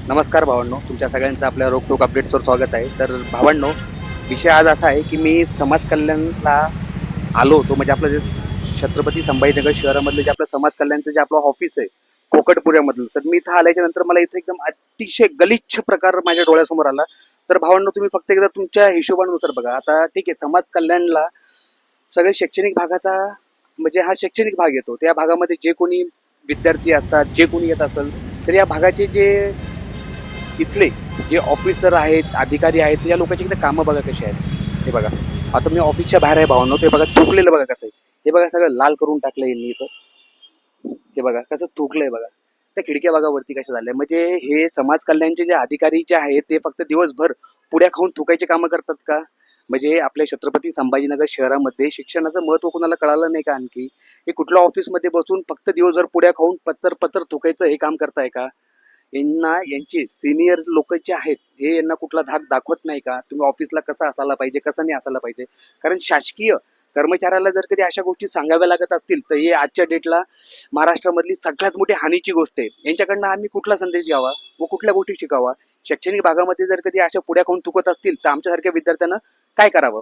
नमस्कार भावांनो, तुमच्या सगळ्यांचं आपल्या रोकटोक अपडेट्सवर स्वागत आहे. तर भावांनो, विषय आज असा आहे की मी समाज कल्याणला आलो होतो. म्हणजे आपलं जे छत्रपती संभाजीनगर शहरामधलं जे आपलं समाज कल्याणचं जे आपलं ऑफिस आहे कोकटपुऱ्यामधलं, तर मी इथं आल्याच्या नंतर मला इथे एकदम अतिशय गलिच्छ प्रकार माझ्या डोळ्यासमोर आला. तर भावांनो, तुम्ही फक्त एकदा तुमच्या हिशोबानुसार बघा. आता ठीक आहे, समाज कल्याणला सगळे शैक्षणिक भागाचा म्हणजे हा शैक्षणिक भाग येतो. त्या भागामध्ये जे कोणी विद्यार्थी असतात, जे कोणी येत असेल, तर या भागाचे जे इथले जे ऑफिसर आहेत, अधिकारी आहेत, या लोकांची एकदा कामं बघा कशी आहेत. हे बघा, आता मी ऑफिसच्या बाहेर आहे भावांनो, ते बघा थुकलेलं बघा कसं आहे. हे बघा सगळं लाल करून टाकलं यांनी इथं. हे बघा कसं थुकलंय बघा. त्या खिडक्या बघा वरती कशा झाल्या. म्हणजे हे समाज कल्याणचे जे अधिकारी जे आहेत ते फक्त दिवसभर पुड्या खाऊन थुकायचे कामं करतात का? म्हणजे आपल्या छत्रपती संभाजीनगर शहरामध्ये शिक्षणाचं महत्त्व कोणाला कळालं नाही का आणखी? हे कुठल्या ऑफिसमध्ये बसून फक्त दिवसभर पुड्या खाऊन पत्तर पत्तर थुकायचं हे काम करताय का? यांना यांचे सिनियर लोक जे आहेत हे यांना कुठला धाक दाखवत नाही का? तुम्ही ऑफिसला कसं असायला पाहिजे, कसं नाही असायला पाहिजे. कारण शासकीय कर्मचाऱ्याला जर कधी अशा गोष्टी सांगाव्या लागत असतील तर हे आजच्या डेटला महाराष्ट्रामधली सगळ्यात मोठी हानीची गोष्ट आहे. यांच्याकडनं आम्ही कुठला संदेश घ्यावा व कुठल्या गोष्टी शिकावा? शैक्षणिक भागामध्ये जर कधी अशा पुड्या खाऊन चुकत असतील तर आमच्यासारख्या विद्यार्थ्यांना काय करावं?